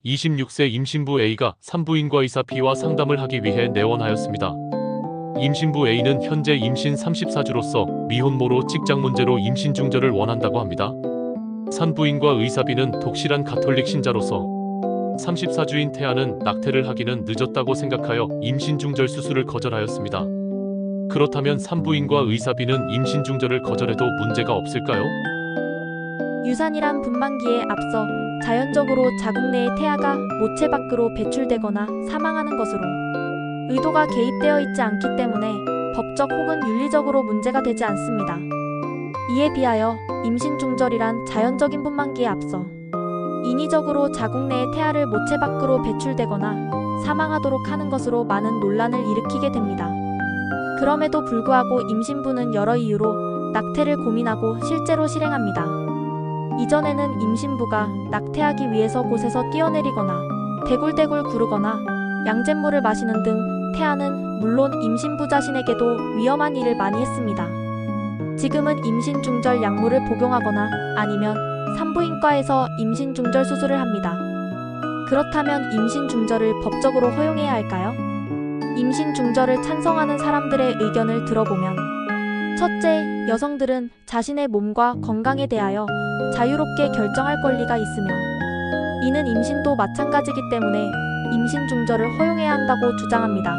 26세 임신부 A가 산부인과 의사 B와 상담을 하기 위해 내원하였습니다. 임신부 A는 현재 임신 34주로서 미혼모로 직장 문제로 임신 중절을 원한다고 합니다. 산부인과 의사 B는 독실한 가톨릭 신자로서 34주인 태아는 낙태를 하기는 늦었다고 생각하여 임신 중절 수술을 거절하였습니다. 그렇다면 산부인과 의사 B는 임신 중절을 거절해도 문제가 없을까요? 유산이란 분만기에 앞서 자연적으로 자궁 내의 태아가 모체 밖으로 배출되거나 사망하는 것으로 의도가 개입되어 있지 않기 때문에 법적 혹은 윤리적으로 문제가 되지 않습니다. 이에 비하여 임신 중절이란 자연적인 분만기에 앞서 인위적으로 자궁 내의 태아를 모체 밖으로 배출되거나 사망하도록 하는 것으로 많은 논란을 일으키게 됩니다. 그럼에도 불구하고 임신부는 여러 이유로 낙태를 고민하고 실제로 실행합니다. 이전에는 임신부가 낙태하기 위해서 곳에서 뛰어내리거나 대굴대굴 구르거나 양잿물을 마시는 등 태아는 물론 임신부 자신에게도 위험한 일을 많이 했습니다. 지금은 임신 중절 약물을 복용하거나 아니면 산부인과에서 임신 중절 수술을 합니다. 그렇다면 임신 중절을 법적으로 허용해야 할까요? 임신 중절을 찬성하는 사람들의 의견을 들어보면 첫째, 여성들은 자신의 몸과 건강에 대하여 자유롭게 결정할 권리가 있으며 이는 임신도 마찬가지이기 때문에 임신 중절을 허용해야 한다고 주장합니다.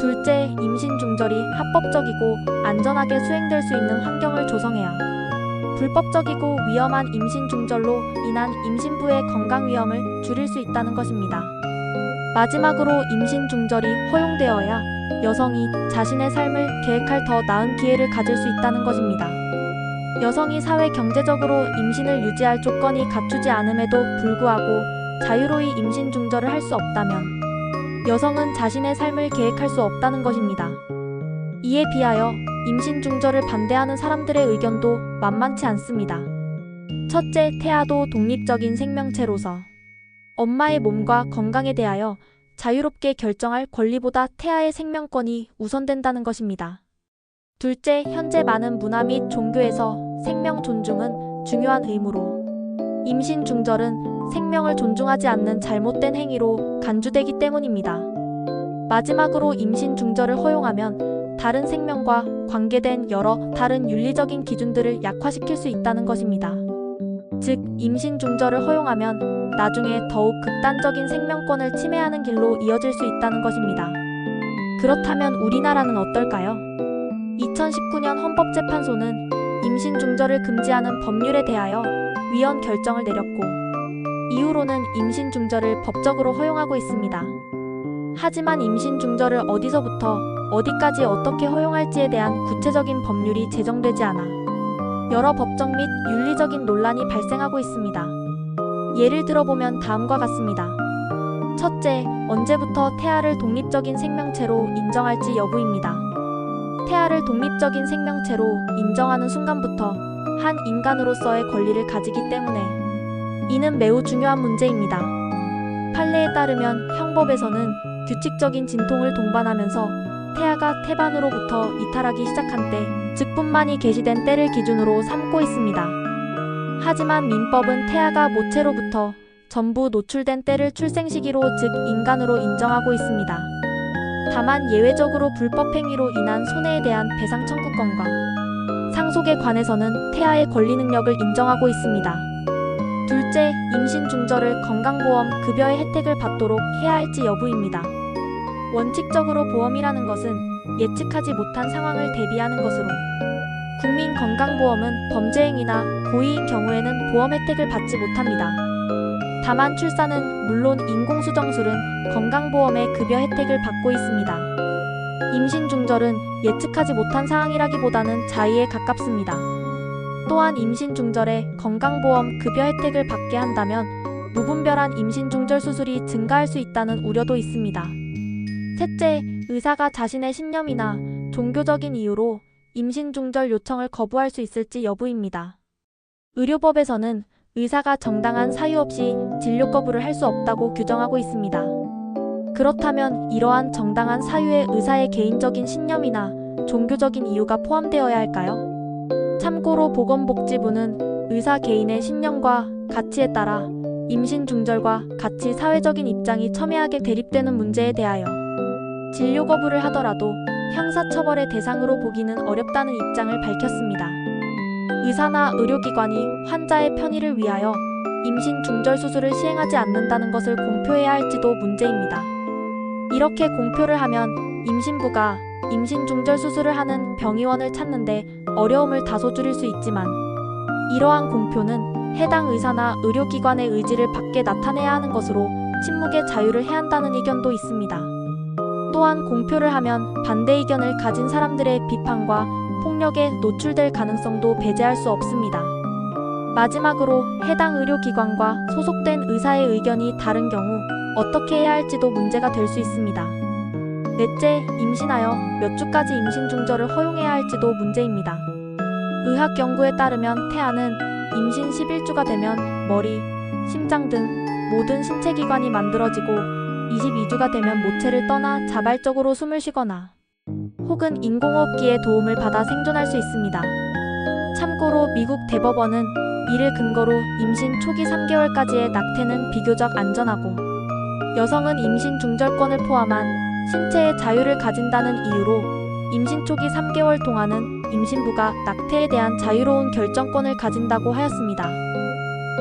둘째, 임신 중절이 합법적이고 안전하게 수행될 수 있는 환경을 조성해야 불법적이고 위험한 임신 중절로 인한 임신부의 건강 위험을 줄일 수 있다는 것입니다. 마지막으로 임신 중절이 허용되어야 여성이 자신의 삶을 계획할 더 나은 기회를 가질 수 있다는 것입니다. 여성이 사회 경제적으로 임신을 유지할 조건이 갖추지 않음에도 불구하고 자유로이 임신 중절을 할 수 없다면 여성은 자신의 삶을 계획할 수 없다는 것입니다. 이에 비하여 임신 중절을 반대하는 사람들의 의견도 만만치 않습니다. 첫째, 태아도 독립적인 생명체로서 엄마의 몸과 건강에 대하여 자유롭게 결정할 권리보다 태아의 생명권이 우선된다는 것입니다. 둘째, 현재 많은 문화 및 종교에서 생명 존중은 중요한 의무로 임신 중절은 생명을 존중하지 않는 잘못된 행위로 간주되기 때문입니다. 마지막으로 임신 중절을 허용하면 다른 생명과 관계된 여러 다른 윤리적인 기준들을 약화시킬 수 있다는 것입니다. 즉, 임신 중절을 허용하면 나중에 더욱 극단적인 생명권을 침해하는 길로 이어질 수 있다는 것입니다. 그렇다면 우리나라는 어떨까요? 2019년 헌법재판소는 임신 중절을 금지하는 법률에 대하여 위헌 결정을 내렸고 이후로는 임신 중절을 법적으로 허용하고 있습니다. 하지만 임신 중절을 어디서부터 어디까지 어떻게 허용할지에 대한 구체적인 법률이 제정되지 않아 여러 법적 및 윤리적인 논란이 발생하고 있습니다. 예를 들어보면 다음과 같습니다. 첫째, 언제부터 태아를 독립적인 생명체로 인정할지 여부입니다. 태아를 독립적인 생명체로 인정하는 순간부터 한 인간으로서의 권리를 가지기 때문에 이는 매우 중요한 문제입니다. 판례에 따르면 형법에서는 규칙적인 진통을 동반하면서 태아가 태반으로부터 이탈하기 시작한 때, 즉 분만이 개시된 때를 기준으로 삼고 있습니다. 하지만 민법은 태아가 모체로부터 전부 노출된 때를 출생시기로 즉 인간으로 인정하고 있습니다. 다만 예외적으로 불법행위로 인한 손해에 대한 배상 청구권과 상속에 관해서는 태아의 권리 능력을 인정하고 있습니다. 둘째, 임신 중절을 건강보험 급여의 혜택을 받도록 해야 할지 여부입니다. 원칙적으로 보험이라는 것은 예측하지 못한 상황을 대비하는 것으로 국민건강보험은 범죄행위나 고의인 경우에는 보험 혜택을 받지 못합니다. 다만 출산은 물론 인공수정술은 건강보험의 급여 혜택을 받고 있습니다. 임신 중절은 예측하지 못한 상황이라기보다는 자의에 가깝습니다. 또한 임신 중절에 건강보험 급여 혜택을 받게 한다면 무분별한 임신 중절 수술이 증가할 수 있다는 우려도 있습니다. 셋째, 의사가 자신의 신념이나 종교적인 이유로 임신 중절 요청을 거부할 수 있을지 여부입니다. 의료법에서는 의사가 정당한 사유 없이 진료 거부를 할 수 없다고 규정하고 있습니다. 그렇다면 이러한 정당한 사유에 의사의 개인적인 신념이나 종교적인 이유가 포함되어야 할까요? 참고로 보건복지부는 의사 개인의 신념과 가치에 따라 임신 중절과 같이 사회적인 입장이 첨예하게 대립되는 문제에 대하여 진료 거부를 하더라도 형사처벌의 대상으로 보기는 어렵다는 입장을 밝혔습니다. 의사나 의료기관이 환자의 편의를 위하여 임신 중절 수술을 시행하지 않는다는 것을 공표해야 할지도 문제입니다. 이렇게 공표를 하면 임신부가 임신 중절 수술을 하는 병의원을 찾는데 어려움을 다소 줄일 수 있지만, 이러한 공표는 해당 의사나 의료기관의 의지를 밖에 나타내야 하는 것으로 침묵의 자유를 해한다는 의견도 있습니다. 또한 공표를 하면 반대 의견을 가진 사람들의 비판과 폭력에 노출될 가능성도 배제할 수 없습니다. 마지막으로 해당 의료기관과 소속된 의사의 의견이 다른 경우 어떻게 해야 할지도 문제가 될 수 있습니다. 넷째, 임신하여 몇 주까지 임신 중절을 허용해야 할지도 문제입니다. 의학 연구에 따르면 태아는 임신 11주가 되면 머리, 심장 등 모든 신체 기관이 만들어지고 22주가 되면 모체를 떠나 자발적으로 숨을 쉬거나 혹은 인공호흡기의 도움을 받아 생존할 수 있습니다. 참고로 미국 대법원은 이를 근거로 임신 초기 3개월까지의 낙태는 비교적 안전하고 여성은 임신 중절권을 포함한 신체의 자유를 가진다는 이유로 임신 초기 3개월 동안은 임신부가 낙태에 대한 자유로운 결정권을 가진다고 하였습니다.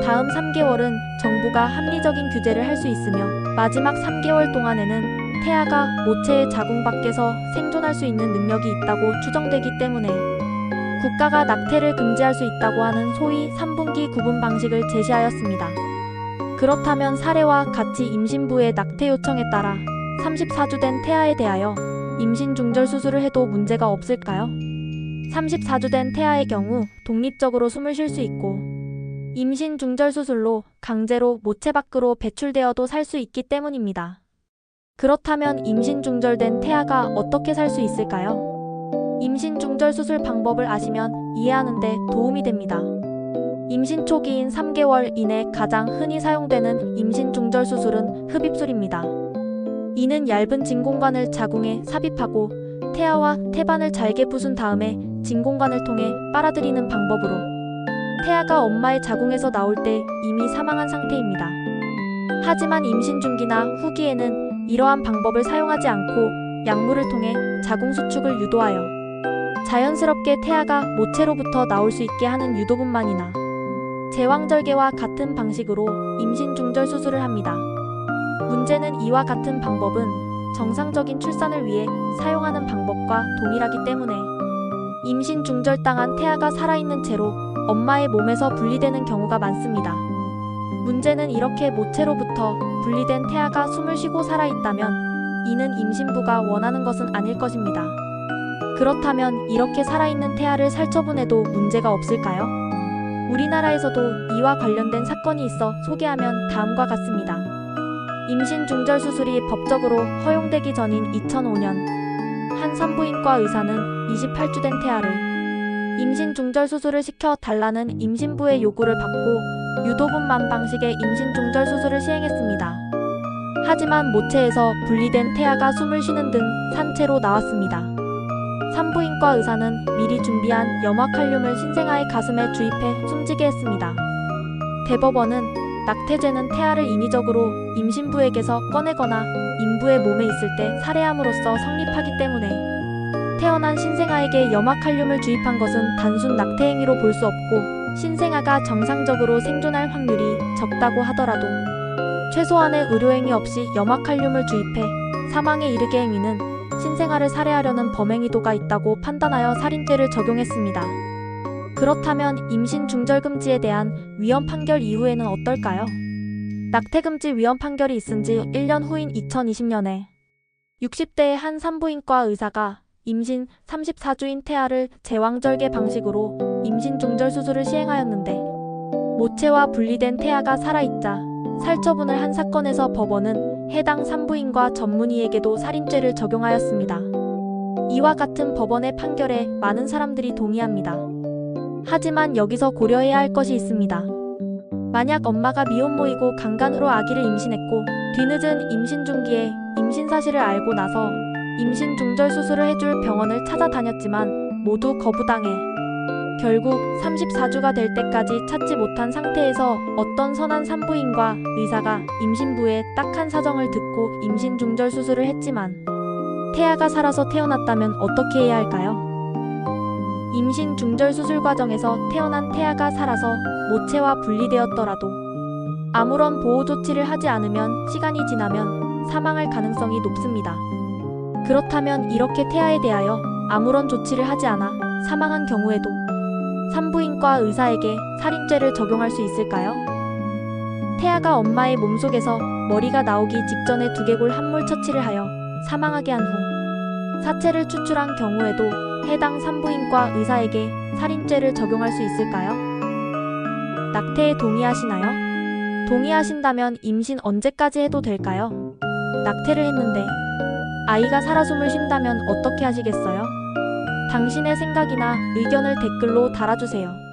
다음 3개월은 정부가 합리적인 규제를 할 수 있으며 마지막 3개월 동안에는 태아가 모체의 자궁 밖에서 생존할 수 있는 능력이 있다고 추정되기 때문에 국가가 낙태를 금지할 수 있다고 하는 소위 3분기 구분 방식을 제시하였습니다. 그렇다면 사례와 같이 임신부의 낙태 요청에 따라 34주 된 태아에 대하여 임신 중절 수술을 해도 문제가 없을까요? 34주 된 태아의 경우 독립적으로 숨을 쉴 수 있고 임신 중절 수술로 강제로 모체 밖으로 배출되어도 살 수 있기 때문입니다. 그렇다면 임신 중절된 태아가 어떻게 살 수 있을까요? 임신 중절 수술 방법을 아시면 이해하는 데 도움이 됩니다. 임신 초기인 3개월 이내 가장 흔히 사용되는 임신 중절 수술은 흡입술입니다. 이는 얇은 진공관을 자궁에 삽입하고 태아와 태반을 잘게 부순 다음에 진공관을 통해 빨아들이는 방법으로 태아가 엄마의 자궁에서 나올 때 이미 사망한 상태입니다. 하지만 임신 중기나 후기에는 이러한 방법을 사용하지 않고 약물을 통해 자궁 수축을 유도하여 자연스럽게 태아가 모체로부터 나올 수 있게 하는 유도분만이나 제왕절개와 같은 방식으로 임신 중절 수술을 합니다. 문제는 이와 같은 방법은 정상적인 출산을 위해 사용하는 방법과 동일하기 때문에 임신 중절당한 태아가 살아있는 채로 엄마의 몸에서 분리되는 경우가 많습니다. 문제는 이렇게 모체로부터 분리된 태아가 숨을 쉬고 살아있다면 이는 임신부가 원하는 것은 아닐 것입니다. 그렇다면 이렇게 살아있는 태아를 살처분해도 문제가 없을까요? 우리나라에서도 이와 관련된 사건이 있어 소개하면 다음과 같습니다. 임신 중절 수술이 법적으로 허용되기 전인 2005년 한 산부인과 의사는 28주 된 태아를 임신 중절 수술을 시켜 달라는 임신부의 요구를 받고 유도분만 방식의 임신 중절 수술을 시행했습니다. 하지만 모체에서 분리된 태아가 숨을 쉬는 등 산채로 나왔습니다. 산부인과 의사는 미리 준비한 염화칼륨을 신생아의 가슴에 주입해 숨지게 했습니다. 대법원은 낙태죄는 태아를 인위적으로 임신부에게서 꺼내거나 인부의 몸에 있을 때 살해함으로써 성립하기 때문에 태어난 신생아에게 염화칼륨을 주입한 것은 단순 낙태 행위로 볼 수 없고 신생아가 정상적으로 생존할 확률이 적다고 하더라도 최소한의 의료행위 없이 염화칼륨을 주입해 사망에 이르게 행위는 신생아를 살해하려는 범행의도가 있다고 판단하여 살인죄를 적용했습니다. 그렇다면 임신 중절 금지에 대한 위헌 판결 이후에는 어떨까요? 낙태 금지 위헌 판결이 있은 지 1년 후인 2020년에 60대의 한 산부인과 의사가 임신 34주인 태아를 제왕절개 방식으로 임신 중절 수술을 시행하였는데 모체와 분리된 태아가 살아있자 살처분을 한 사건에서 법원은 해당 산부인과 전문의에게도 살인죄를 적용하였습니다. 이와 같은 법원의 판결에 많은 사람들이 동의합니다. 하지만 여기서 고려해야 할 것이 있습니다. 만약 엄마가 미혼모이고 강간으로 아기를 임신했고 뒤늦은 임신 중기에 임신 사실을 알고 나서 임신 중절 수술을 해줄 병원을 찾아다녔지만 모두 거부당해 결국 34주가 될 때까지 찾지 못한 상태에서 어떤 선한 산부인과 의사가 임신부의 딱한 사정을 듣고 임신 중절 수술을 했지만 태아가 살아서 태어났다면 어떻게 해야 할까요? 임신 중절 수술 과정에서 태어난 태아가 살아서 모체와 분리되었더라도 아무런 보호 조치를 하지 않으면 시간이 지나면 사망할 가능성이 높습니다. 그렇다면 이렇게 태아에 대하여 아무런 조치를 하지 않아 사망한 경우에도 산부인과 의사에게 살인죄를 적용할 수 있을까요? 태아가 엄마의 몸속에서 머리가 나오기 직전에 두개골 함몰 처치를 하여 사망하게 한 후 사체를 추출한 경우에도 해당 산부인과 의사에게 살인죄를 적용할 수 있을까요? 낙태에 동의하시나요? 동의하신다면 임신 언제까지 해도 될까요? 낙태를 했는데 아이가 살아 숨을 쉰다면 어떻게 하시겠어요? 당신의 생각이나 의견을 댓글로 달아주세요.